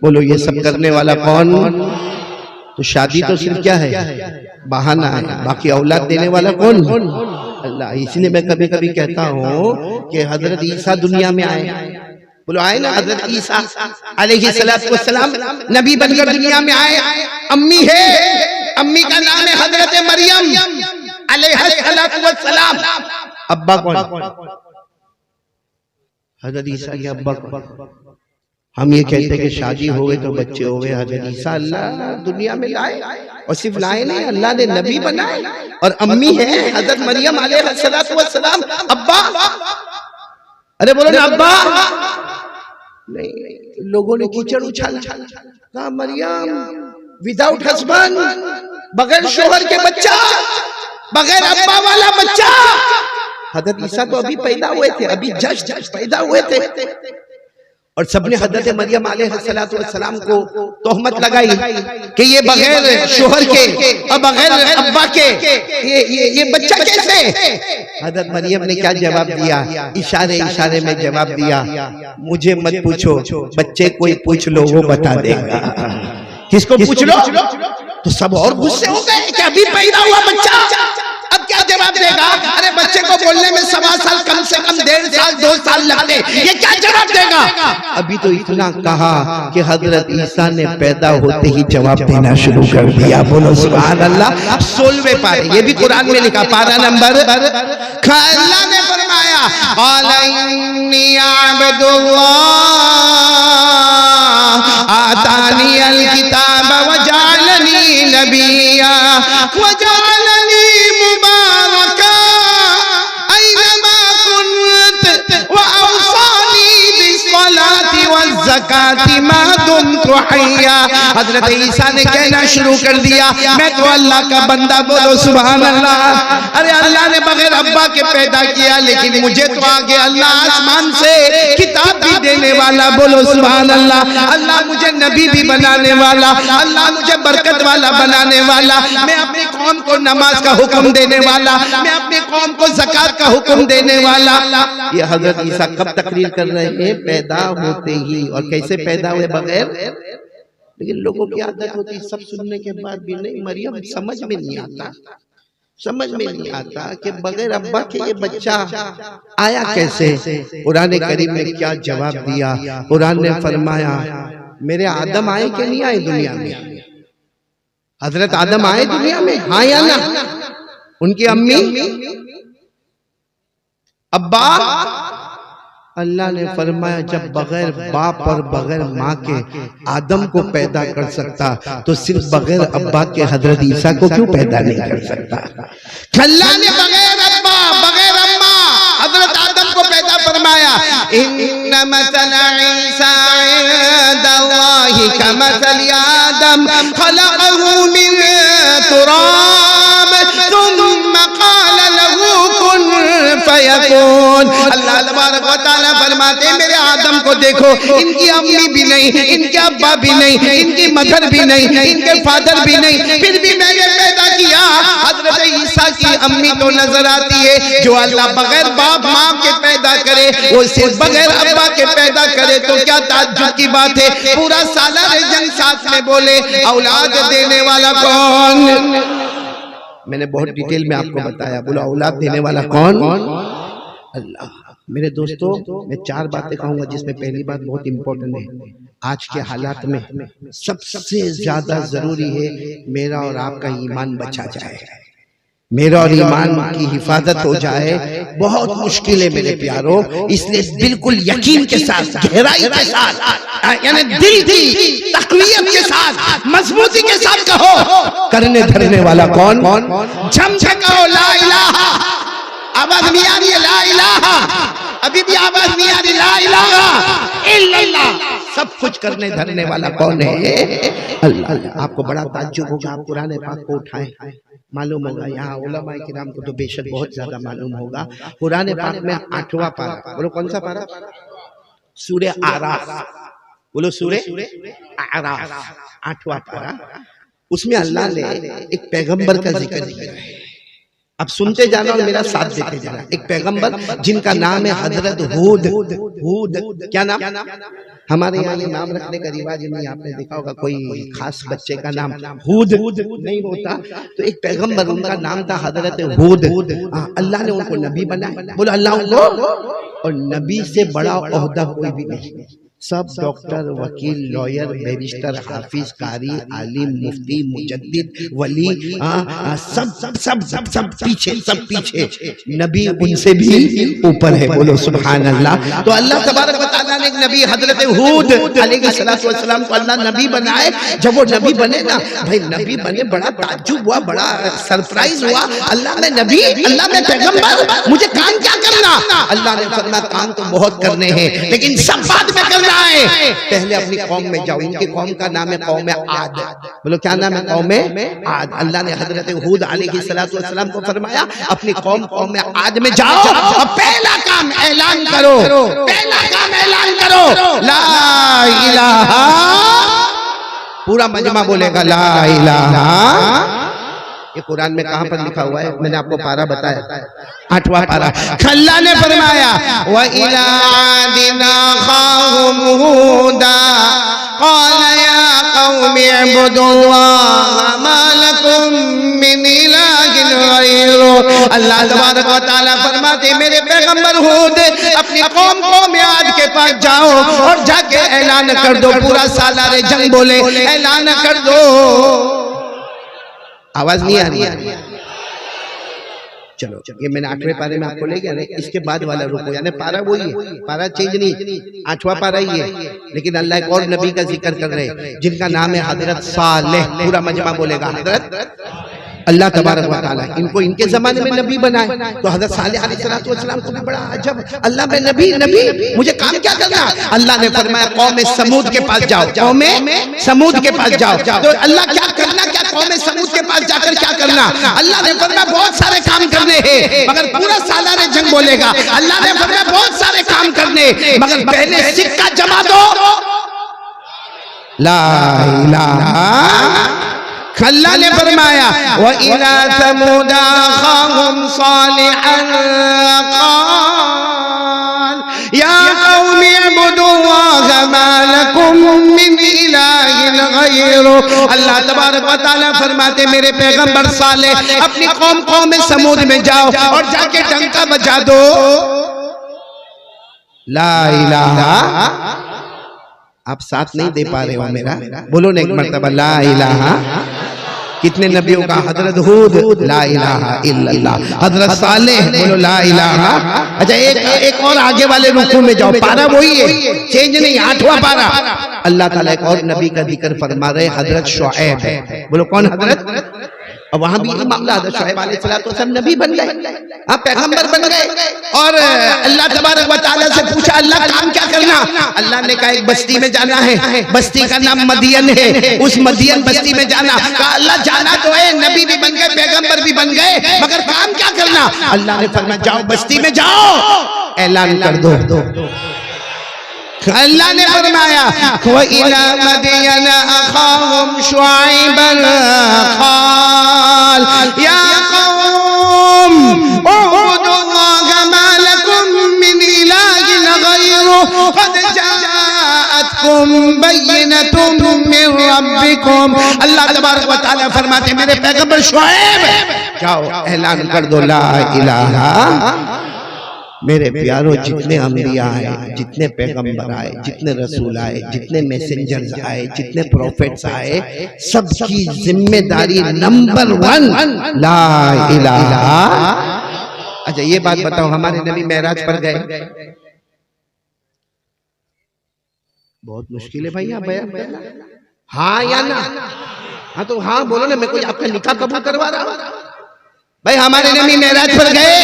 बोलो ये सब करने वाला कौन? तो शादी तो सिर्फ क्या है, बहाना है, बाकी औलाद देने वाला कौन? अल्लाह। इसलिए मैं कभी कभी कहता हूँ कि हजरत ईसा दुनिया में आए, बोलो आए ना, हजरत ईसा अलैहिस्सलातु वस्सलाम नबी बनकर दुनिया में आए। अम्मी है, अम्मी का नाम है हजरत मरियम अलैहिस्सलातु वस्सलाम। अब्बा कौन? हजरत ईसा के अब्बा कौन? हम ये कहते हैं कि शादी हो गई तो बच्चे हो गए। हजरत ईसा अल्लाह दुनिया में लाए, और सिर्फ लाए नहीं, अल्लाह ने नबी बनाए। और अम्मी है हजरत मरियम अलैहिस्सलातु वस्सलाम। अब्बा, अरे बोलो ना अब्बा। नहीं, लोगों ने कीचड़ उछाला, कहा मरियम विदाउट हस्बैंड, बगैर शोहर के बच्चा, बगैर अब्बा वाला बच्चा। हजरत ईसा तो अभी पैदा हुए थे, अभी जस्ट पैदा हुए थे, और सबने हजरत मरियम अलैहिस्सलातु वस्सलाम को तोहमत लगाई कि ये बगैर शोहर के और बगैर अब्बा के ये बच्चा कैसे? हजरत मरियम ने क्या जवाब दिया? इशारे इशारे में जवाब दिया, मुझे मत पूछो, बच्चे कोई पूछ लो वो बता देगा। किसको पूछ लो? तो सब और गुस्से हो गए कि अभी पैदा हुआ बच्चा, अब क्या जवाब देगा? अरे बच्चे को बोलने में 1.25 साल, कम से कम 1.5 साल 2 साल लगते, ये क्या जवाब देगा? अभी तो इतना कहा कि हजरत ईसा ने पैदा होते ही जवाब देना शुरू कर दिया। बोलो सुभान अल्लाह। 16वें पारे, ये भी कुरान में लिखा, पारा नंबर। अल्लाह ने फरमाया आतानियल किताब व जअलनी नबिय्या व जअलनी मुबारका ऐनमा कुन्त व औसानी बिस्सलाति वज़्ज़काति मा दुम्तु हय्या। हजरत ईसा ने कहना शुरू कर दिया, मैं तो अल्लाह का बंदा। बोलो सुभान अल्लाह। अरे अल्लाह ने बगैर अब्बा के पैदा किया, लेकिन मुझे तो आगे अल्लाह आसमान से किताब भी देने वाला। बोलो सुभान अल्लाह। अल्लाह मुझे नबी भी बनाने वाला, अल्लाह मुझे बरकत वाला बनाने वाला, मैं अपनी कौम को नमाज का हुक्म देने वाला, मैं अपनी कौम को ज़कात का हुक्म देने वाला। ये हजरत ईसा कब तकरीर कर रहे हैं? पैदा होते ही। और कैसे पैदा हुए? बगैर। लेकिन लोगों की आदत होती सब सुनने के बाद भी नहीं, मरियम समझ में नहीं आता, समझ में नहीं आता कि बगैर अब्बा के ये बच्चा आया कैसे। कुरान करीम ने क्या जवाब दिया? कुरान ने फरमाया, मेरे आदम आए कि नहीं आए दुनिया में? हजरत आदम आए दुनिया में, हाँ या ना? उनकी अम्मी अब्बा? अल्लाह ने फरमाया जब बगैर बाप और बगैर माँ के आदम को पैदा कर सकता, तो सिर्फ बगैर अब्बा के हजरत ईसा को क्यों पैदा नहीं कर सकता? अल्लाह ने बगैर अब्बा बगैर अम्मा हजरत आदम को पैदा फरमाया। इन्ना मसला ईसा इंदल्लाहि कमसली आदम खलक़हु मिन तुराब सुम्मा क़ाल लहू कुन फयकून। अल्लाह तबारक व तआला फरमाते, मेरे आदम को देखो, इनकी अम्मी भी नहीं, इनके अब्बा भी नहीं, इनकी मदर भी नहीं, इनके फादर भी नहीं, फिर भी मैंने पैदा किया। हजरत ईसा की अम्मी तो नजर आती है, जो अल्लाह बगैर बाप माँ के पैदा करे, वो सिर्फ बगैर अब्बा के पैदा करे, तो क्या ताज्जुब की बात है? पूरा सालार जंग साथ में बोले, औलाद देने वाला कौन? मैंने बहुत डिटेल में आपको बताया। बोलो औलाद देने वाला कौन? अल्लाह। मेरे दोस्तों, मैं 4 बातें कहूंगा, जिसमें पहली बात बहुत इंपॉर्टेंट है। आज के हालात में सबसे ज्यादा जरूरी है मेरा और आपका ईमान बचा जाए, मेरा और ईमान की हिफाजत हो जाए। बहुत मुश्किल है मेरे प्यारों, इसलिए बिल्कुल यकीन के साथ, गहराई के साथ, यानी दिल की तकवीयत के साथ, मजबूती के साथ कहो, करने धरने वाला कौन? झम झम कहो ला इलाहा। आवाज नहीं आ रही है? ला इलाहा। अभी भी आवाज नहीं आ रही? ला इलाहा इल्लल्लाह। सब कुछ करने धरने वाला कौन है? अल्लाह। आपको बड़ा ताज्जुब होगा, आप कुरान पाक को उठाएं, मालूम होगा, यहाँ उलमाए किराम को तो बेशक बहुत ज्यादा मालूम होगा। कुरान पाक में 8वां पारा, बोलो कौन सा पारा? सूरे आराफ। बोलो सूरे आराफ, 8वां पारा। उसमें अल्लाह ने एक पैगंबर का जिक्र किया है। अब सुनते जाना और मेरा साथ देते जाना। एक पैगंबर जिनका नाम है हजरत हूद। हूद क्या नाम? हमारे यहाँ ये नाम रखने का रिवाज नहीं, आपने देखा होगा कोई खास बच्चे का नाम हूद नहीं होता। तो एक पैगंबर उनका नाम था हजरत हूद। अल्लाह ने उनको नबी बनाया। बोलो अल्लाह उनको, और नबी से बड़ा ओहदा कोई भी नहीं। सब डॉक्टर, वकील, लॉयर, बैरिस्टर, हाफिज, कारी, आलिम, मुफ्ती, मुजद्दिद, वली, सब सब सब सब सब पीछे, सब पीछे। नबी उनसे भी ऊपर है। बोलो सुभान अल्लाह। तो अल्लाह तबारक व तआला ने एक नबी हजरत हूद अलैहिस्सलातु वस्सलाम को अल्लाह नबी बनाए। जब वो नबी बने ना भाई, नबी बने, बड़ा ताज्जुब हुआ, बड़ा सरप्राइज हुआ। अल्लाह में नबी, अल्लाह में पैगंबर, मुझे काम क्या करना? अल्लाह ने फरमाया काम तो बहुत करने हैं, लेकिन सब बाद में करना है। पहले अपनी कौम में जाओ। इनकी कौम का नाम है कौम आद। बोलो क्या नाम है? कौम आद। अल्लाह ने हजरत हूद अलैहिस्सलातु वस्सलाम को फरमाया अपनी कौम आद में जाओ और पहला काम ऐलान करो, पहला काम ऐलान करो, ला इलाहा। पूरा मजमा बोलेगा ला इलाहा। ये कुरान में कहां पर लिखा हुआ है? मैंने आपको पारा बताया, 8वां पारा। अल्लाह ने फरमाया व इला आदिना खाहुम हूदा क़ाल या कौमी इब्दुल्लाह मा लकुम मिन इलाहिन गैरु। अल्लाह तबारक व तआला फरमाते मेरे पैगंबर हूद अपनी कौम आद के पास जाओ और जाके ऐलान कर दो, पूरा सालारे जंग बोले ऐलान कर दो। आवाज नहीं आ रही? चलो ये मैंने 8वें पारे में आपको ले गया। इसके बाद वाला रुको, यानी पारा वही है, पारा चेंज नहीं, 8वां पारा ही है। लेकिन अल्लाह एक और नबी का जिक्र कर रहे हैं जिनका नाम है हजरत सालेह। पूरा मजमा बोलेगा हजरत। अल्लाह तबारक व तआला इनको इनके जमाने में नबी बनाए। तो हजरत सालेह अलैहिस्सलातु वस्सलाम को भी बड़ा अजब, अल्लाह में नबी, नबी मुझे काम क्या करना? अल्लाह ने फरमाया कौम समूद के पास जाओ, कौम समूद के पास जाओ। तो अल्लाह क्या करना, क्या कौम समूद के पास जाकर क्या करना? अल्लाह ने फरमाया बहुत सारे काम करने हैं, मगर पूरा सालारे जंग बोलेगा। अल्लाह ने फरमाया बहुत सारे काम करने, मगर पहले सिक्का जमा दो, ला इलाहा। अल्लाह ने फरमाया व इला समूदा अखाहुम सालिहन क़ाल या कौमी इब्दुल्लाह मा लकुम मिन इलाहिन गैरु। अल्लाह तबारक व तआला फरमाते मेरे पैगंबर सालेह अपनी कौम समूद में जाओ और जाके डंका बजा दो, ला इलाहा। आप साथ नहीं दे पा रहे हो मेरा, बोलो ना एक मर्तबा ला इलाहा। कितने नबियों का? हजरत हूद ला इलाहा इल्लल्लाह, हजरत सालेह बोलो ला इलाहा। अच्छा एक और आगे वाले रुकू में जाओ, पारा वही है, चेंज नहीं, 8वां पारा। अल्लाह ताला एक और नबी का जिक्र फरमा रहे हजरत शुएब। बोलो कौन? हजरत। और वहां भी यही मामला, हजरत शुएब अलैहिस्सलातु वस्सलाम नबी बन गए, आप पैगंबर बन गए। और अल्लाह तबारक व तआला से पूछा अल्लाह काम क्या करना? अल्लाह ने कहा एक बस्ती में जाना है, बस्ती का नाम मदियन है, उस मदियन बस्ती में जाना। कहा अल्लाह जाना तो है, नबी भी बन गए, पैगंबर भी बन गए, मगर काम क्या करना? अल्लाह ने फरमाया जाओ बस्ती में जाओ, ऐलान कर दो। अल्लाह ने फरमाया व इला मदियन अखाहुम शुआइबन क़ाल या कौम उबुदुल्लाह मा लकुम मिन इलाहिन गैरु क़द जाअतकुम बय्यिनतुम मिन रब्बिकुम। अल्लाह तबारक व तआला फरमाते मेरे पैगंबर शुएब जाओ ऐलान कर दो ला इलाहा। मेरे प्यारों जितने अंबिया आए, जितने पैगंबर आए, जितने रसूल आए, जितने मैसेंजर्स आए, जितने प्रोफेट्स आए, सबकी जिम्मेदारी नंबर 1 ला इलाहा। अच्छा ये बात बताओ, हमारे नबी मेराज पर गए, बहुत मुश्किल है भाई, आप हाँ या ना? हाँ तो हाँ बोलो ना, मैं कोई आपका निकाह कबूल करवा रहा हूं भाई। हमारे नबी मेराज पर गए,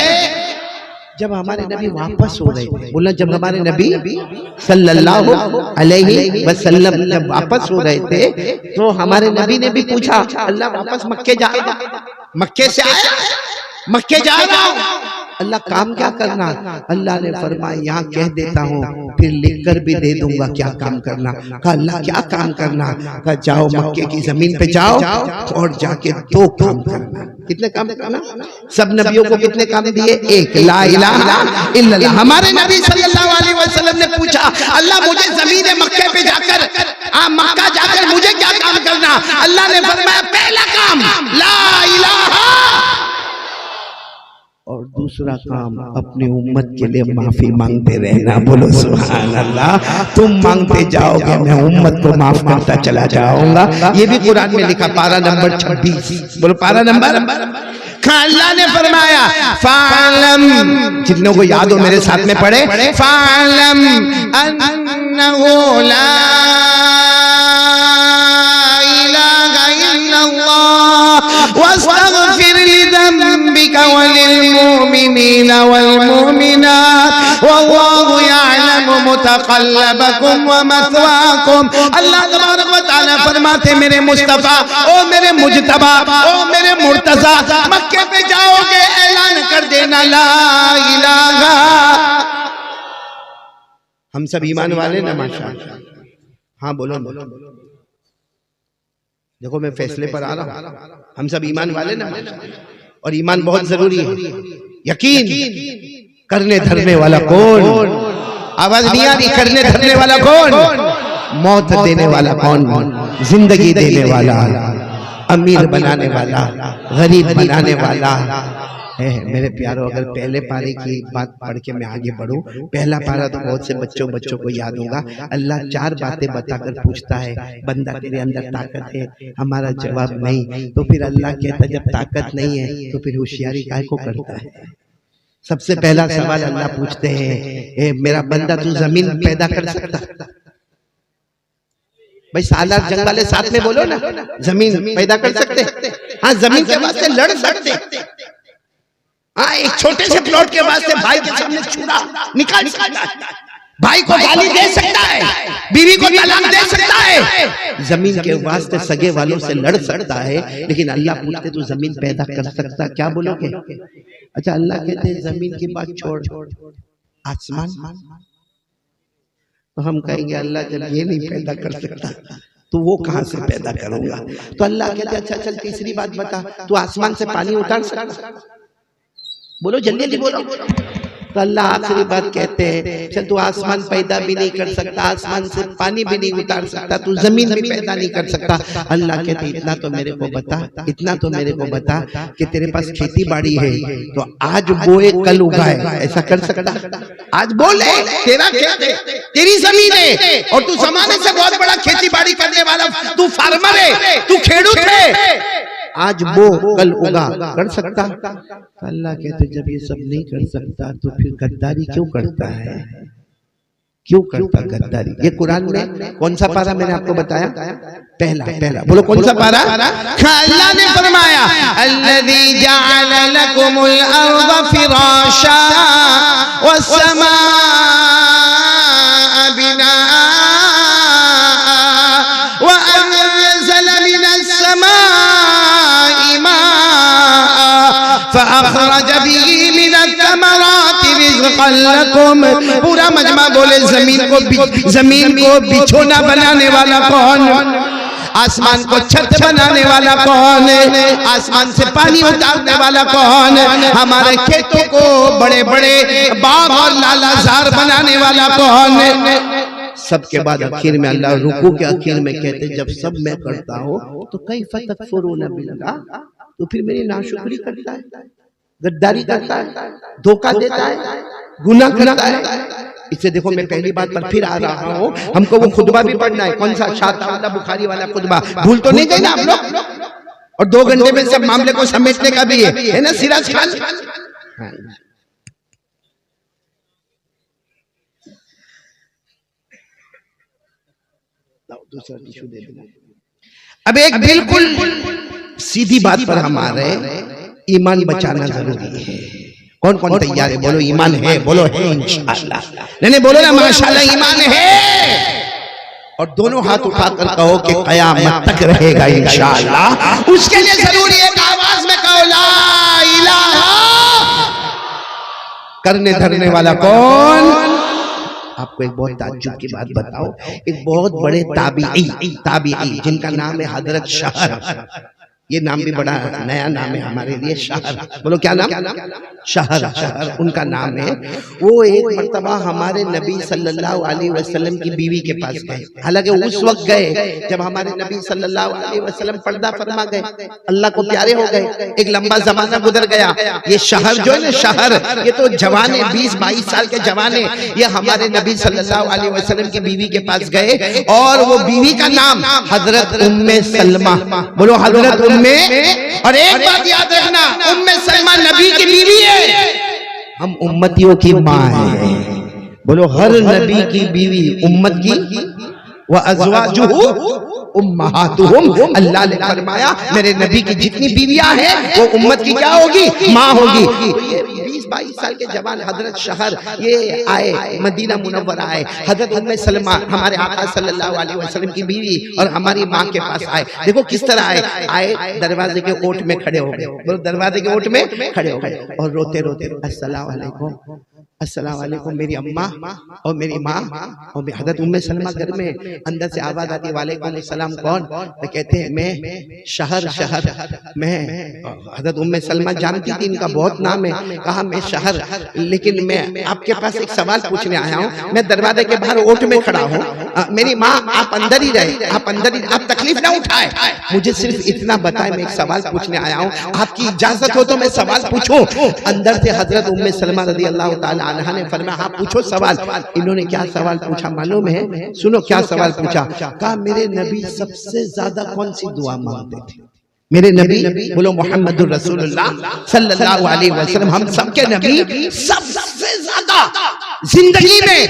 जब हमारे नबी वापस हो रहे थे, बोला जब हमारे नबी सल्लल्लाहु अलैहि वसल्लम जब वापस हो रहे थे तो हमारे नबी ने भी पूछा अल्लाह वापस मक्के जाएगा? मक्के से आया मक्के जा रहा हूँ। अल्लाह काम क्या करना? अल्लाह ने फरमाया यहाँ कह देता हूँ, फिर लिख कर भी दे दूंगा क्या काम करना। कहा अल्लाह क्या काम करना? कहा जाओ मक्के की जमीन पे जाओ और जाके 2 काम करना। कितने काम करना? सब नबियों को कितने काम दिए? एक, ला इलाहा इल्लल्लाह। हमारे नबी सल्लल्लाहु अलैहि वसल्लम ने पूछा अल्लाह मुझे जमीन मक्के पे जाकर मक्का जाकर मुझे क्या काम करना? अल्लाह ने फरमाया पहला काम ला इलाहा, और दूसरा काम अपनी उम्मत के लिए माफी मांगते रहना। बोलो सुभान अल्लाह। तुम मांगते जाओगे मैं उम्मत को माफ करता चला जाऊंगा। ये भी कुरान में लिखा, पारा नंबर 26। बोलो पारा नंबर। अल्लाह ने फरमाया फालम, जितनों को याद हो मेरे साथ में पढ़े, फालम अन्नहु ला इलाहा इल्लल्लाह वस्तगफिर लिज़ंबिका वलिलमुमिनीना वलमुमिनात वल्लाहु यअलमु मुतक़ल्लबकुम व मथवाकुम। अल्लाह तबारक व तआला फरमाते मेरे मुस्तफा, ओ मेरे मुजतबा, ओ मेरे मुर्तजा, मक्के पे जाओगे ऐलान कर देना ला इलाहा। हम सब ईमान वाले ना माशाअल्लाह? हाँ बोलो बोलो। देखो मैं फैसले पर आ रहा हूं, हम सब ईमान वाले ना? और ईमान बहुत जरूरी है। यकीन करने धरने वाला कौन? आवाज नहीं आ रही? करने धरने वाला कौन? मौत देने वाला कौन? जिंदगी देने वाला, अमीर बनाने वाला, गरीब बनाने वाला है। मेरे प्यारों, अगर पहले पारे की बात पढ़ के मैं आगे बढ़ूं, पहला पारा तो बहुत से बच्चों को याद होगा। अल्लाह 4 बातें बताकर पूछता है बंदा तेरे अंदर ताकत है? हमारा जवाब नहीं। तो फिर अल्लाह कहता जब ताकत नहीं है तो फिर होशियारी काहे को करता है? सबसे पहला सवाल अल्लाह पूछते हैं, मेरा बंदा तू जमीन पैदा कर सकता? भाई सालार जंग वाले साथ में बोलो ना, जमीन पैदा कर सकते? हाँ, जमीन के वास्ते लड़ सकते। हाँ, एक छोटे से प्लॉट के वास्ते भाई के सामने छुरा निकाल सकता है, भाई को गाली दे सकता है, बीवी को तलाक दे सकता है। जमीन के वास्ते सगे वालों से लड़ सकता है। लेकिन अल्लाह पूछते तू जमीन पैदा कर सकता? क्या बोलोगे? अच्छा, अल्लाह कहते हैं जमीन की बात छोड़, आसमान। तो हम कहेंगे अल्लाह जब ये नहीं पैदा कर सकता तो वो कहां से पैदा करूंगा? तो अल्लाह कहते अच्छा चल तीसरी बात बता, तू आसमान से पानी उतार सकता? बोलो जल्दी जल्दी बोलो। तो अल्लाह आखिरी बात कहते हैं चल तू आसमान पैदा भी नहीं कर सकता, आसमान से पानी भी नहीं उतार सकता, तू जमीन भी पैदा नहीं कर सकता। अल्लाह कहते इतना तो मेरे को बता, इतना तो मेरे को बता कि तेरे पास खेती बाड़ी है तो आज बोए कल उगाए, ऐसा कर सकता? आज बोले तेरा खेत है, तेरी जमीन है और तू जमाने से बहुत बड़ा खेती बाड़ी करने वाला, तू फार्मर है, तू खेडूत है, आज वो कल उगा, कर सकता? अल्लाह कहते जब ये सब नहीं कर सकता तो फिर गद्दारी क्यों करता है? क्यों करता गद्दारी? ये कुरान में कौन सा पारा मैंने आपको बताया? पहला। बोलो कौन सा पारा? अल्लाह ने फरमाया अल्लज़ी जअल लकुमुल अर्ज़ फिराशा वस्समा बिना व अनज़ल मिनस समा फअखरज बिही मिनत तमराति रिज़क़न लकुम। पूरा मजमा बोले जमीन को बिछोना बनाने वाला कौन? आसमान को छत बनाने वाला कौन? आसमान से पानी उतारने वाला कौन? हमारे खेतों को बड़े बड़े बाग और लालाजार बनाने वाला कौन? सबके बाद आखिर में अल्लाह रुकू के आखिर में कहते जब सब मैं करता हूँ तो कैफ़ तकफुरून बिल्लाह, तो फिर मेरी नाशुक्री करता है, गद्दारी करता है, धोखा देता है, गुनाह करता है। इससे देखो मैं पहली बात पर फिर आ रहा हूँ, हमको वो खुतबा भी पढ़ना है। कौन सा? शाह बुखारी वाला खुतबा। भूल तो नहीं गए ना आप लोग? और 2 घंटे में सब मामले को समेटने का भी है ना सिराज खान? दूसरा टिश्यू दे देना। अब एक बिल्कुल सीधी बात पर हम आ रहे हैं, ईमान बचाना जरूरी है। कौन कौन तैयार है? बोलो ईमान है, बोलो है इंशाअल्लाह। नहीं बोलो ना माशाअल्लाह ईमान है। और दोनों हाथ उठाकर कहो कि कयामत तक रहेगा इंशाअल्लाह। उसके लिए जरूरी है कि आवाज में कहो ला इलाहा करने धरने वाला कौन? आपको एक बहुत ताज्जुब की बात बताओ, एक बहुत बड़े ताबीई जिनका नाम है हजरत शहर। ये नाम भी बड़ा नया नाम है हमारे लिए, शहर। बोलो क्या नाम? शहर उनका नाम है। वो एक मर्तबा हमारे नबी सल्लल्लाहु अलैहि वसल्लम की बीवी के पास गए। हालांकि उस वक्त गए जब हमारे नबी सल्लल्लाहु अलैहि वसल्लम पर्दा फरमा गए, अल्लाह को प्यारे हो गए। एक लंबा जमाना गुजर गया। ये शहर जो है ना, शहर, ये तो जवान है, 20-22 साल के जवान है। ये हमारे नबी सल्लल्लाहु अलैहि वसल्लम की बीवी के पास गए और वो बीवी का नाम हजरत उम्मे सलमा। बोलो हजरत उम्मे। और एक बात याद रखना, उम्मे सलमा नबी की बीवी है, हम उम्मतियों की माँ है। बोलो हर नबी की बीवी उम्मत की, व अज़वाजुहु उम्महातुहुम। अल्लाह ने फरमाया मेरे नबी की जितनी बीवियां हैं वो उम्मत की क्या होगी? माँ होगी। 20-22 साल के जवान हजरत शहर ये आए, मदीना मुनव्वरा आए। हजरत उम्मे सलमा हमारे आका सल्लल्लाहु अलैहि वसल्लम की बीवी और हमारी माँ के पास आए। देखो किस तरह आए दरवाजे के ओट में खड़े हो गए। बोलो दरवाजे के ओट में खड़े हो गए और रोते रोते अस्सलाम वालेकुम, अस्सलाम वालेकुम मेरी अम्मा और मेरी माँ। और हजरत उम्मे सलमा घर में अंदर से आवाज आती है वालेकुम सलाम। कौन? तो कहते हैं मैं शहर मैं। हजरत उम्मे सलमा जानती थी इनका बहुत नाम है। कहा मैं शहर, लेकिन मैं आपके पास एक सवाल पूछने आया हूँ। मैं दरवाजे के बाहर ओट में खड़ा हूँ, मेरी माँ आप अंदर ही रहे, आप अंदर ही, आप तकलीफ ना उठाए, मुझे सिर्फ इतना बताए, मैं एक सवाल पूछने आया हूँ, आपकी इजाजत हो तो मैं सवाल पूछूं? अंदर से हजरत उम्मे सलमा रज़ी अल्लाह ताला अन्हा ने फरमाया हाँ पूछो सवाल। इन्होंने क्या सवाल पूछा मालूम है? सुनो क्या सवाल पूछा। कहा मेरे नबी सबसे ज्यादा कौन सी दुआ मांगते थे? मेरे नबी, बोलो मोहम्मदुर रसूलुल्लाह सल्लल्लाहु अलैहि वसल्लम, हम सबके नबी सबसे ज्यादा जिंदगी में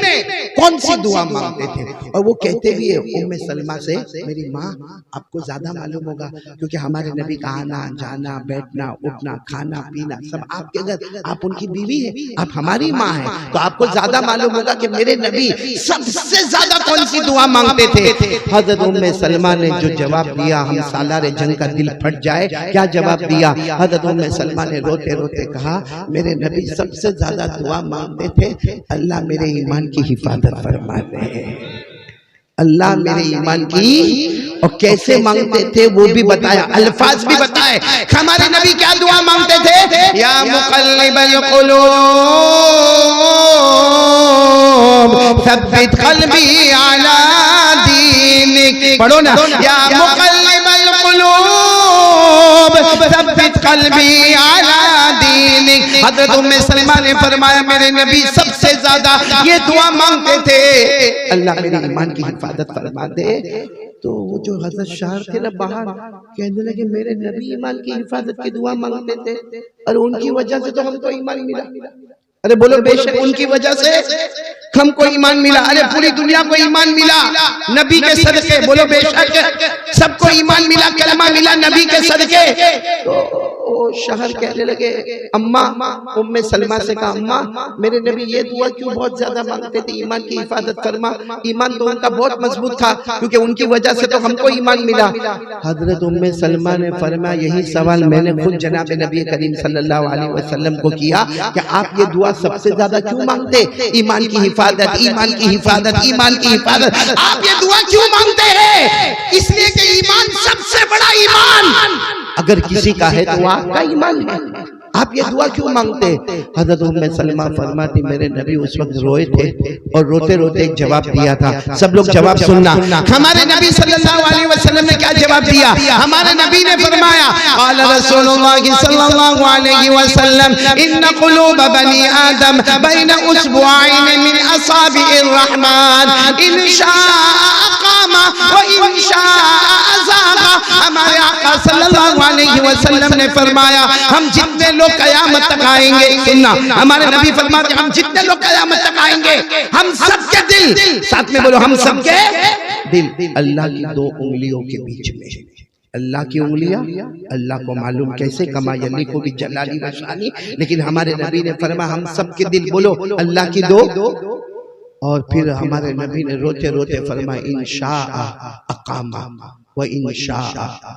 कौन सी दुआ मांगते थे? और वो कहते भी है उम्मे सलमा से, मेरी माँ आपको ज्यादा मालूम होगा क्योंकि हमारे नबी का आना जाना, बैठना उठना, खाना पीना सब आपके घर, आप उनकी बीवी है, आप हमारी माँ है, तो आपको ज्यादा मालूम होगा कि मेरे नबी सबसे ज्यादा कौन सी दुआ मांगते थे। हजरत उम्मे सलमा ने जो जवाब दिया, हम सालारे जंग का दिल फट जाए। क्या जवाब दिया? हजरत उम्मे सलमा ने रोते रोते कहा मेरे नबी सबसे ज्यादा दुआ मांगते थे, अल्लाह मेरे ईमान की हिफाजत फरमा दे, अल्लाह मेरे ईमान की। और कैसे मांगते थे वो भी बताया, अल्फाज भी बताए। हमारे नबी क्या दुआ मांगते थे? या मुक़ल्लिबल क़ुलूब सब्बित क़ल्बी अला दीनिक। पढ़ो ना, या मुक़ल्लिबल क़ुलूब सब्बित क़ल्बी अला दीनिक। हज़रत उम्मे सलमा ने फरमाया मेरे नबी सबसे ज्यादा ये दुआ मांगते थे, अल्लाह मेरे ईमान की हिफाजत फरमा दे। तो वो जो हजरत शहर थे ना बाहर, कहने लगे मेरे नबी ईमान की हिफाजत की दुआ मांगते थे और उनकी वजह से तो हमको ईमान मिला। अरे बोलो बेशक उनकी वजह से हमको ईमान मिला। अरे पूरी दुनिया को ईमान मिला नबी के सदके। बोलो बेशक सबको ईमान मिला, कलमा मिला नबी के सदके। तो शहर कहने लगे, अम्मा, उम्मे सलमा से कहा अम्मा मेरे नबी ये दुआ क्यों बहुत ज्यादा मांगते थे? ईमान की हिफाजत फरमा। ईमान तो उनका बहुत मजबूत था क्योंकि उनकी वजह से तो हमको ईमान मिला। हजरत उम्मे सलमा ने फरमाया यही सवाल मैंने खुद जनाब नबी करीम सल्लल्लाहु अलैहि वसल्लम को किया कि आप ये दुआ सबसे ज्यादा क्यों मांगते? ईमान की हिफाजत, ईमान की हिफाजत, ईमान की हिफाजत, आप ये दुआ क्यों मांगते हैं? इसलिए कि ईमान सबसे बड़ा ईमान अगर किसी का है तो वो आपका ईमान है। आप ये दुआ क्यों मांगते? हजरत उम्मे सलमा फरमाती मेरे नबी उस वक्त रोए थे और रोते रोते एक जवाब दिया था। सब लोग जवाब सुनना। हमारे नबी सल्लल्लाहु अलैहि वसल्लम ने क्या जवाब दिया? हमारे नबी ने फरमाया क़ाल रसूलुल्लाह सल्लल्लाहु अलैहि वसल्लम इन्न क़ुलूब बनी आदम बैन उसबुआइन मिन असाबिइर रहमान इन शाअ क़ामा व इन शाअ अज़ागा। हमारे आका सल्लल्लाहु अलैहि वसल्लम ने फरमाया हम जितने लोग कयामत तक आएंगे, सुनना, हमारे नबी फरमाते हम जितने लोग कयामत तक आएंगे हम सबके दिल, साथ में बोलो हम सबके दिल अल्लाह की दो उंगलियों के बीच में। अल्लाह की उंगलियां अल्लाह को मालूम कैसे, कमा यली को भी जलाली व शानी, लेकिन हमारे नबी ने फरमाया हम सबके दिल, बोलो अल्लाह की दो। और फिर हमारे नबी ने रोते रोते फरमाया इंशाअ अकामा, व इंशा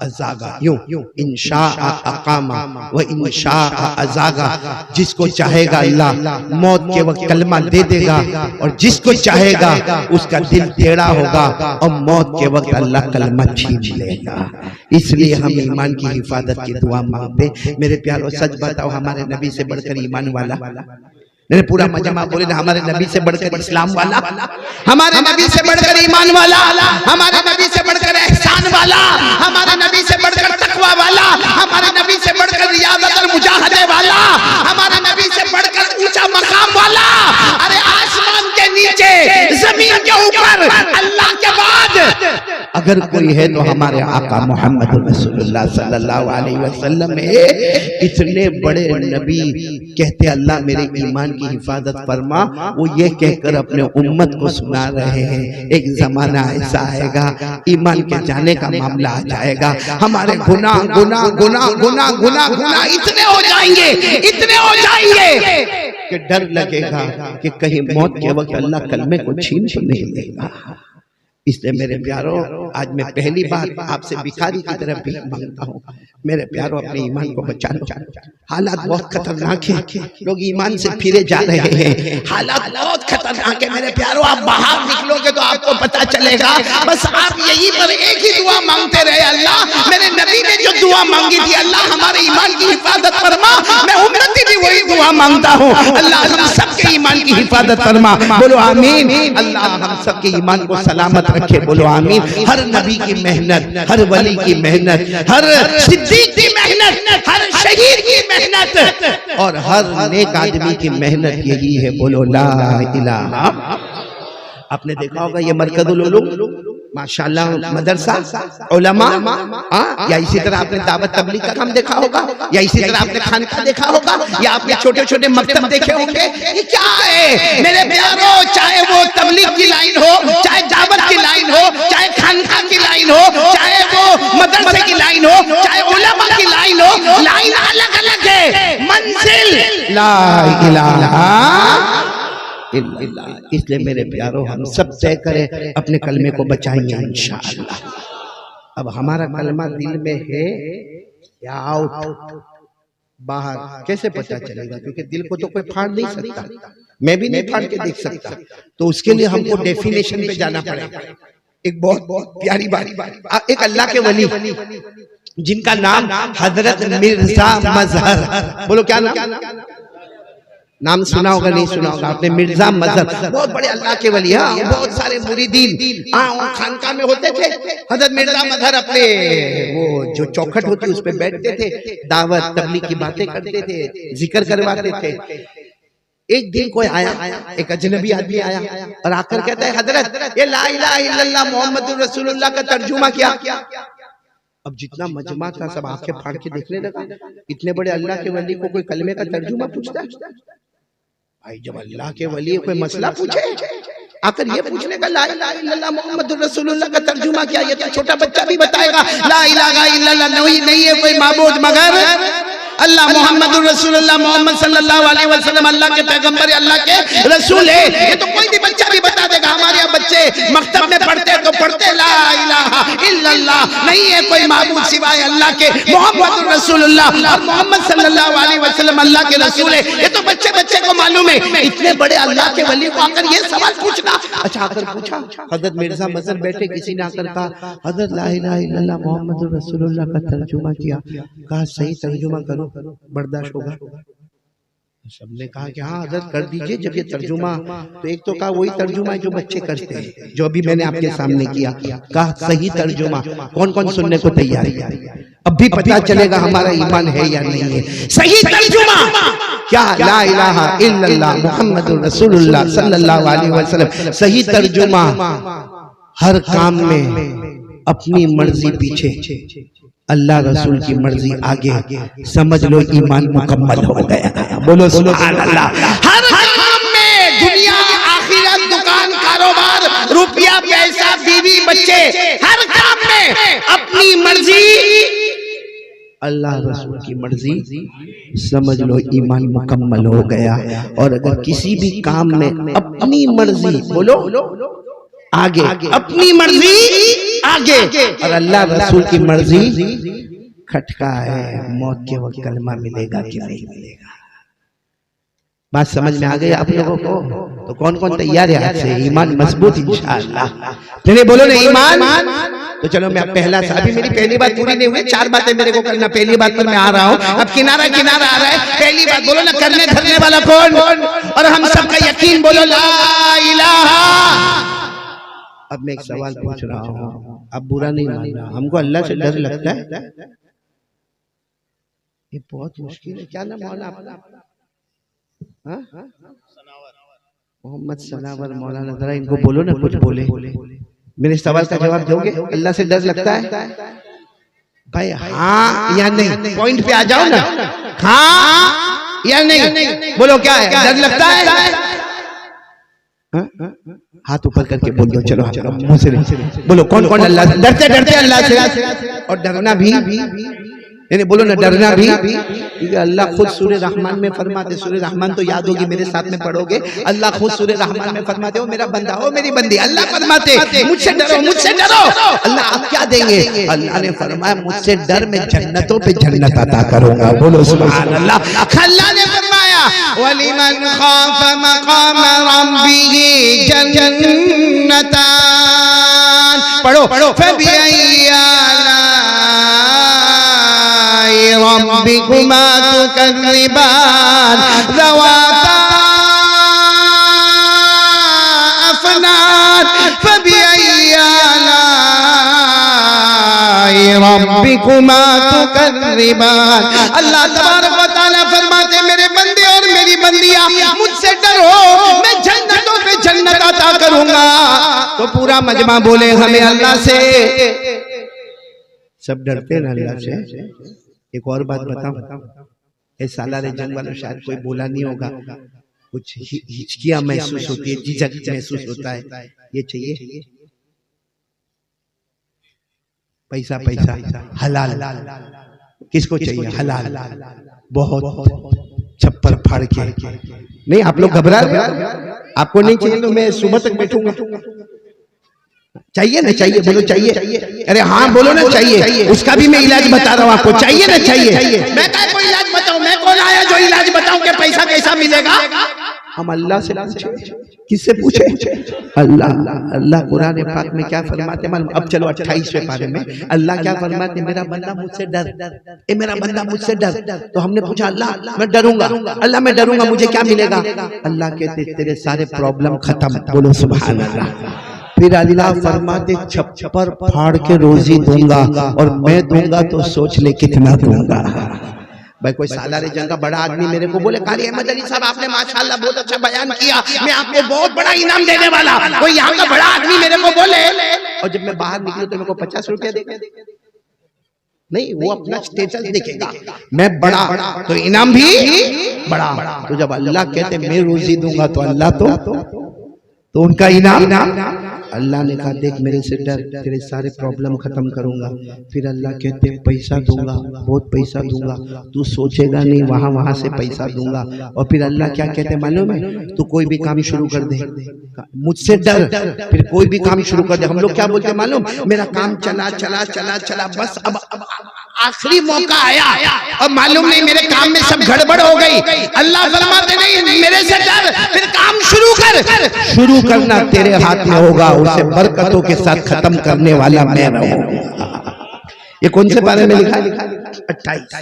अज़ागा, यूं इंशा अकामा व इंशा अज़ागा। जिसको चाहेगा अल्लाह मौत के वक्त कलमा दे देगा, और जिसको चाहेगा उसका दिल टेढ़ा होगा और मौत के वक्त अल्लाह कलमा छीन लेगा। इसलिए हम ईमान की हिफाजत की दुआ मांगते। मेरे प्यारों, सच बताओ, हमारे नबी से बढ़कर ईमान वाला? मेरे पूरा मजमा बोले ना, हमारे नबी से बढ़कर इस्लाम वाला, हमारे नबी से बढ़कर ईमान वाला, हमारे नबी से बढ़कर एहसान वाला, हमारे नबी से बढ़कर तकवा वाला, हमारे नबी से बढ़कर रियाजत और मुजाहदे वाला, हमारे नबी से बढ़कर ऊंचा मकाम वाला। अरे आसमान के नीचे, जमीन के ऊपर, अल्लाह के बाद अगर कोई है तो हमारे आका मोहम्मद रसूलुल्लाह सल्लल्लाहु अलैहि वसल्लम है। इतने बड़े नबी कहते अल्लाह मेरे ईमान की हिफाजत फरमा, वो ये कहकर अपने उम्मत को सुना रहे हैं एक जमाना ऐसा आएगा ईमान के जाने का मामला आ जाएगा, हमारे गुनाह गुनाह गुनाह गुनाह गुनाह गुनाह इतने हो जाएंगे, इतने हो जाएंगे कि डर लगेगा कि कहीं मौत के वक्त अल्लाह कलमे को छीन नहीं लेगा। इसलिए मेरे प्यारों, आज मैं पहली बार आपसे भिखारी की तरफ भी मांगता हूँ, मेरे प्यारों अपने ईमान को बचा लो। हालात बहुत खतरनाक है, लोग ईमान से फिरे जा रहे हैं, हालात बहुत खतरनाक है मेरे प्यारों। आप बाहर निकलोगे तो आपको पता चलेगा। बस आप यही पर एक ही दुआ मांगते रहे, अल्लाह मेरे नबी ने जो दुआ मांगी थी, अल्लाह हमारे ईमान की हिफाजत फरमा। मैं उम्मती भी वही दुआ मांगता हूँ, अल्लाह हम सबके ईमान की हिफाजत फरमा। बोलो आमीन। अल्लाह हम सबके ईमान को सलामत रखे, बोलो आमीन। हर नबी की मेहनत, हर वली की मेहनत, हर सिद्दीक की मेहनत, हर शहीद की मेहनत और हर नेक आदमी की मेहनत यही है, बोलो ला इलाहा। आपने देखा होगा ये मरकजुल उलूम माशाल्लाह मदरसा उलमा, या इसी तरह आपने दावत तबलीग का काम देखा होगा, या इसी तरह आपने खानका देखा होगा, या आपने छोटे छोटे मकतब देखे होंगे। ये क्या है मेरे प्यारों, चाहे वो तबलीग की लाइन हो, चाहे दावत की लाइन हो, चाहे खानका की लाइन हो, चाहे वो मदरसे की लाइन हो, चाहे उलमा की लाइन हो, लाइन अलग अलग है, मंजिल ला इलाहा इल्लल्लाह। इसलिए मेरे प्यारों, हम सब तय करें अपने कलमे को बचाएंगे इंशाअल्लाह। अब हमारा कलमा दिल में है या आउट, बाहर कैसे पता चलेगा? क्योंकि दिल को तो कोई फाड़ नहीं सकता, मैं भी नहीं फाड़ के देख सकता, तो उसके लिए हमको डेफिनेशन पे जाना पड़ेगा। एक बहुत प्यारी बात, एक अल्लाह के वली जिनका नाम हजरत मिर्जा मजहर, बोलो क्या नाम सुना होगा, नहीं सुना होगा आपने? मिर्जा मजहर बहुत बड़े अल्लाह के वली, हाँ, बहुत सारे मुरीदीन खानका में होते थे। हजरत मिर्जा मजहर अपने वो जो चौखट होती उस पे बैठते थे, दावत तबलीग की बातें करते थे, जिक्र करवाते थे। एक दिन कोई आया, एक अजनबी आदमी आया और आकर कहता है हजरत ये ला इलाहा इल्लल्लाह मुहम्मदुर रसूलुल्लाह का तर्जुमा क्या? अब जितना मजमा था सब आंखें फाड़ के देखने लगा। इतने बड़े अल्लाह के वली को कोई कलमे का तर्जुमा पूछता है? भाई जब अल्लाह के वली कोई मसला पूछे, आकर ये पूछने का ला इलाहा इल्लल्लाह मुहम्मदुर रसूलुल्लाह का तर्जुमा क्या? ये तो छोटा बच्चा भी बताएगा ला इलाहा इल्लल्लाह नहीं है कोई माबूद मगर अल्लाह, मोहम्मदुर रसूलुल्लाह मोहम्मद सल्लल्लाहु अलैहि वसल्लम अल्लाह के पैगंबर, अल्लाह के रसूल है। ये तो कोई भी बच्चा भी बता देगा। हमारे यहाँ बच्चे मकतब में पढ़ते तो पढ़ते ला इलाहा इल्लल्लाह, नहीं है कोई माबूद सिवाय अल्लाह के, मोहम्मदुर रसूलुल्लाह और मोहम्मद सल्लल्लाहु अलैहि वसल्लम अल्लाह के रसूल है। ये तो बच्चे बच्चे को मालूम है। इतने बड़े अल्लाह के वली को आकर ये सवाल पूछना। अच्छा, आकर पूछा, हजरत मिर्जा मजहर बैठे, किसी ने आकर कहा हजरत ला इलाहा इल्लल्लाह मोहम्मदुर रसूलुल्लाह का तर्जुमा किया। कहा सही तर्जुमा करो, बर्दाश्त होगा? सबने कहा कि हाँ हजरत कर दीजिए। जब ये तर्जुमा, तो एक तो कहा वही तर्जुमा है जो बच्चे करते हैं, जो अभी मैंने आपके सामने किया। कहा सही तर्जुमा, कौन कौन सुनने को तैयार है? अब भी पता चलेगा हमारा ईमान है या नहीं है। सही तर्जुमा क्या? ला इलाहा इल्लल्लाह मुहम्मदुर रसूलुल्लाह सल्लल्लाहु अलैहि वसल्लम। सही तर्जुमा, हर काम में अपनी मर्जी पीछे, अल्लाह रसूल की मर्जी आगे, समझ लो ईमान मुकम्मल हो गया। बोलो सुभान अल्लाह। हर काम में, दुनिया आखिरत, दुकान कारोबार, रुपया पैसा बीवी बच्चे, हर काम में अपनी मर्जी, अल्लाह रसूल की मर्जी, समझ लो ईमान मुकम्मल हो गया। और अगर किसी भी काम में अपनी मर्जी, बोलो आगे, अपनी मर्जी आगे, आगे और अल्लाह रसूल की मर्जी खटका है, मौत के वक्त कलमा मिलेगा कि नहीं मिलेगा। बात समझ में आ गई आप लोगों को? तो कौन कौन तैयार है आज से? ईमान मजबूत इंशाअल्लाह। चलिए बोलो ना ईमान। तो चलो मैं पहला सा, अभी मेरी पहली बात पूरी नहीं हुई, 4 बातें मेरे को करना। पहली बात पर मैं आ रहा हूँ, अब किनारा किनारा आ रहा है। पहली बात बोलो ना, करने धरने वाला कौन? और हम सबका यकीन बोलो ला इलाहा। अब मैं एक सवाल पूछ रहा हूँ, अब बुरा नहीं मानना, हमको अल्लाह से डर लगता है? ये बहुत मुश्किल है। क्या नाम मौलाना आपका? मोहम्मद सनावर मौलाना। जरा इनको बोलो ना कुछ बोले। मेरे सवाल का जवाब दोगे? अल्लाह से डर लगता है भाई? हाँ या नहीं? पॉइंट पे आ जाओ ना। हाँ या नहीं? बोलो क्या है? डर लगता है? हाथ ऊपर करके बोल दो। चलो मुंह से बोलो, कौन कौन अल्लाह से डरते? डरते अल्लाह से। और डरना भी यानी बोलो ना, डरना भी, क्योंकि अल्लाह खुद सूरह रहमान में फरमाते, सूरह रहमान तो याद होगी, मेरे साथ में पढ़ोगे। अल्लाह खुद सूरह रहमान में फरमाते, हो मेरा बंदा, हो मेरी बंदी, अल्लाह फरमाते मुझसे डरो, मुझसे डरो। अल्लाह आप क्या देंगे? अल्लाह ने फरमाया मुझसे डर, मैं जन्नतों पे जन्नत अता करूंगा। बोलो सुभान अल्लाह। अल्लाह ने फरमाया वलिमन खाफ मकाम रब्बिही जन्नतान। पढ़ो रब्बिकुमा तुकज़्ज़िबान ज़वाता अफ़नान फ़बिअय्यि आलाइ रब्बिकुमा तुकज़्ज़िबान। अल्लाह तबारक व तआला फरमाते, मेरे बंदे और मेरी बंदियां मुझसे डरो, मैं जन्नतों पे जन्नत अता करूंगा। तो पूरा मजमा बोले हमें अल्लाह से। सब डरते हैं अल्लाह से। एक और बात बताऊं, ये सालारे जंग वाला शायद कोई बोला नहीं होगा, कुछ हिचकियां महसूस होती है, झिझक महसूस होता है। ये चाहिए पैसा, पैसा हलाल। किसको चाहिए? हलाल। बहुत छप्पर फाड़ के नहीं। आप लोग घबरा रहे? आपको नहीं चाहिए तो मैं सुबह तक बैठूंगा। चाहिए ना? चाहिए बोलो चाहिए। अरे हाँ बोलो ना चाहिए। उसका भी मैं इलाज बता रहा हूँ आपको। चाहिए ना? चाहिए। मैं क्या कोई इलाज बताऊं? मैं कौन आया जो इलाज बताऊं कि पैसा कैसा मिलेगा? हम अल्लाह से पूछे। किससे पूछे? अल्लाह। अल्लाह कुरान पाक में क्या फरमाते मालूम? अब चलो 28वें पारे में अल्लाह क्या फरमाते? मेरा बंदा मुझसे डर, ए मेरा बंदा मुझसे डर। तो हमने पूछा अल्लाह मैं डरूंगा, अल्लाह मैं डरूंगा, मुझे क्या मिलेगा? अल्लाह कहते तेरे सारे प्रॉब्लम खत्म। बोलो सुभान अल्लाह। फिर अल्लाह फरमाते छप्पर फाड़ के रोजी दूंगा, और मैं दूंगा तो सोच ले कितना दूंगा। भाई कोई सालारे जंग का बड़ा आदमी मेरे को बोले कारी अहमद अली साहब आपने माशाल्लाह बहुत अच्छा बयान किया, मैं आपको बहुत बड़ा इनाम देने वाला। कोई यहाँ का बड़ा आदमी मेरे को बोले, और जब मैं बाहर निकलूं तो मेरे को 50 रुपया देगा? नहीं, वो अपना स्टेटस देखेगा, मैं बड़ा तो इनाम भी बड़ा। तो जब अल्लाह कहते मैं रोजी दूंगा तो अल्लाह तो उनका इनाम। अल्लाह ने कहा देख मेरे से डर, तेरे सारे प्रॉब्लम खत्म करूंगा। फिर अल्लाह कहते पैसा दूंगा, बहुत पैसा दूंगा, तू सोचेगा नहीं, वहां वहां से पैसा दूंगा। और फिर अल्लाह क्या कहते मालूम है? तू कोई भी काम शुरू कर दे, मुझसे डर, फिर कोई भी काम शुरू कर दे। हम लोग क्या बोलते हैं मालूम? मेरा काम चला चला चला चला, बस अब आखिरी मौका आया, अब मालूम नहीं मेरे काम में सब गड़बड़ हो गई। अल्लाह फरमाते नहीं मेरे से डर, फिर काम शुरू कर। शुरू करना तेरे हाथ में होगा, उसे बरकतों के साथ खत्म करने वाला मैं रहूंगा। ये कौन से बारे में लिखा? 28।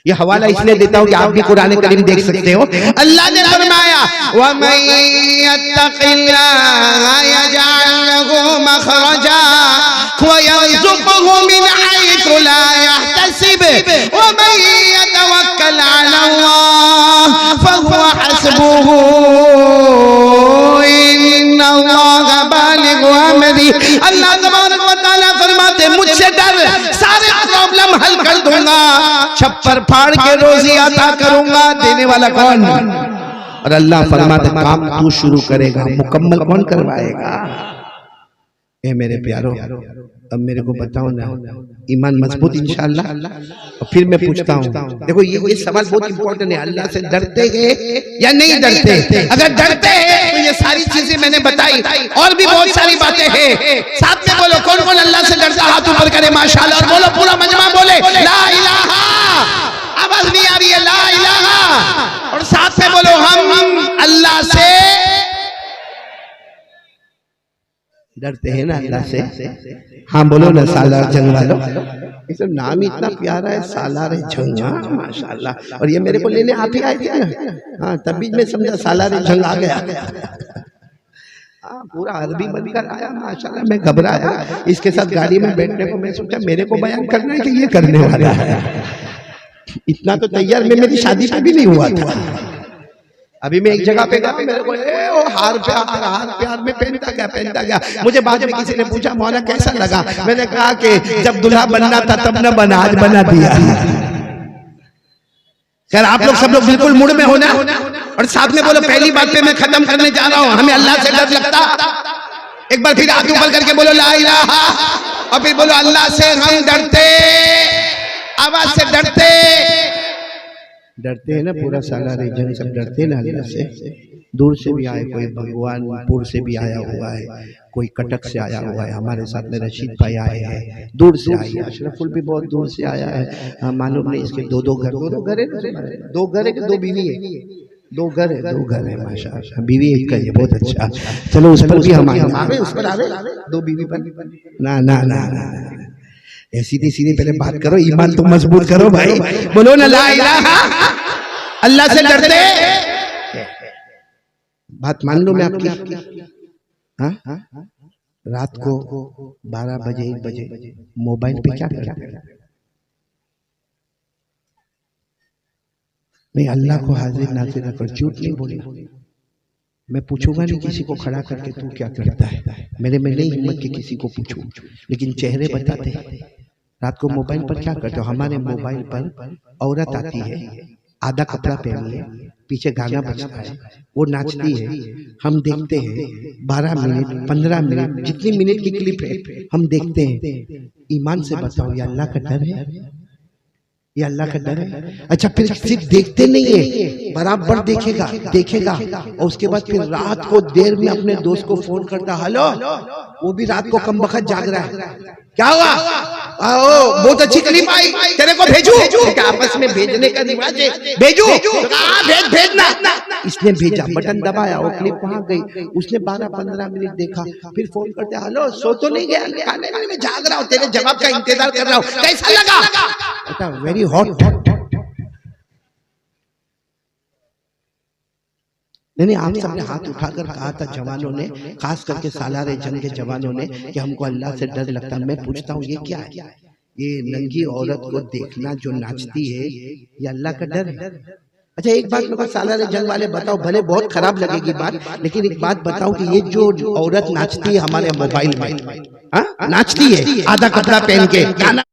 ये हवाला इसलिए देता हूँ कि आप भी कुरान करीम देख सकते हो। अल्लाह ने फरमाया वमन यत्तक़िल्लाह यजअल लहू मखरजा व यरज़ुक़हु मिन हैथु ला यहतसिब वमन यतवक्कल अलल्लाह फहुवा हस्बुहु इन्नल्लाह बालिगु अमरी। अल्लाह तबारक व तआला फरमाते मुझसे डर, सारे प्रॉब्लम हल कर दूंगा, छप्पर फाड़ के रोजी अता करूंगा। देने वाला कौन? और अल्लाह फरमाते काम तू शुरू करेगा, मुकम्मल कौन करवाएगा? ए मेरे प्यारो, अब मेरे को बताओ ना, ईमान मजबूत इंशाअल्लाह? और फिर मैं पूछता हूँ, देखो ये सवाल बहुत इंपॉर्टेंट है, अल्लाह से डरते हैं या नहीं डरते? अगर डरते हैं तो ये सारी चीजें मैंने बताई, और भी बहुत सारी बातें हैं, साथ में बोलो कौन कौन अल्लाह से करे माशाल्लाह, और बोलो पूरा मजमा बोले ला इलाहा। आवाज नहीं आ रही है, ला इलाहा, और साथ में बोलो हम अल्लाह से डरते हैं ना, अल्लाह से। हाँ बोलो ना सालार जंग वालों, इसका नाम ही इतना प्यारा है, सालार जंग, माशाल्लाह। और ये मेरे को लेने आप ही आए थे ना, हाँ तभी मैं समझा सालार जंग आ गया। पूरा अरबी बनकर आया माशाल्लाह। मैं घबराया इसके साथ गाड़ी में बैठने को, मैं सोचा मेरे को बयान करना है कि ये करने वाला है। इतना तो तैयार मैं मेरी शादी पे भी नहीं हुआ था। अभी मैं एक जगह पे गया, मेरे को हार प्यार में पहनता गया। मुझे बाद में किसी ने पूछा मौला कैसा लगा, मैंने कहा कि जब दुल्हा बनना था तब न बना, आज बना दिया। खैर आप लोग सब लोग बिल्कुल मूड में होना, और साथ में बोलो पहली बात पे मैं खत्म करने जा रहा हूं, हमें अल्लाह से डर लगता। एक बार फिर हाथ ऊपर करके बोलो ला इलाहा, और फिर बोलो अल्लाह से हम डरते, आवाज से डरते हैं ना। पूरा सालार जंग सब डरते हैं ना अल्लाह से। दूर से भी आए, कोई भगवानपुर से भी आया हुआ है, कोई कटक से आया हुआ है, हमारे साथ में रशीद भाई आए हैं, दूर से आए हैं, अशरफुल भी बहुत दूर से आया है। मालूम नहीं इसके दो घर है, दो घर है कि दो बीवी है, दो घर है माशाअल्लाह, बीवी एक का है, बहुत अच्छा। चलो उस पर भी हम आए, उस पर आवे, दो बीवी पर ना ना ना सीधी सीधी पहले बात करो, ईमान तो मजबूत करो भाई, बोलो ना ला इलाहा, अल्लाह से डरते। बात मान लो मैं आपकी, हाँ रात को 12 बजे 1 बजे मोबाइल पे क्या करते हैं? नहीं, अल्लाह को हाजिर नाजिर रखकर झूठ नहीं बोली। मैं पूछूंगा नहीं किसी को खड़ा करके तू क्या करता है, मेरे में नहीं हिम्मत कि किसी को पूछूं, लेकिन चेहरे बताते हैं। रात को मोबाइल पर क्या करते हो? हमारे मोबाइल पर औरत आती है, आधा कपड़ा पहनी है, पीछे गाना बजता है, वो नाचती है, हम देखते हैं 12 मिनट 15 मिनट जितनी मिनट की क्लिप है हम देखते हैं। ईमान से बताओ, ये अल्लाह का डर है? ये अल्लाह का डर है? अच्छा फिर सिर्फ देखते नहीं है, बराबर देखेगा और उसके बाद फिर रात को देर में अपने दोस्त को फोन करता, हेलो, वो भी रात को कमबख्त जाग रहा है, क्या हुआ? आओ बहुत अच्छी क्लिप आई, तेरे को भेजू? आपस में भेजने का रिवाज है, भेजू? भेजना। इसने भेजा, बटन दबाया, वो क्लिप वहां गई, उसने 12-15 मिनट देखा, फिर फोन करते, हेलो सो तो नहीं गया? खाने में जाग रहा हूँ, तेरे जवाब का इंतजार कर रहा हूँ, कैसा लगा? Very hot. नहीं, आप सबने हाथ उठाकर कहा था जवानों ने, खास करके सालार जंग के जवानों ने, कि हमको अल्लाह से डर लगता है। मैं पूछता हूँ ये क्या है? ये नंगी औरत को देखना जो नाचती है, ये अल्लाह का डर है? अच्छा एक बात मेरे को सालार जंग वाले बताओ, भले बहुत खराब लगेगी बात, लेकिन एक बात बताओ कि ये जो औरत नाचती है हमारे मोबाइल में, नाचती है आधा कपड़ा पहन के, गाना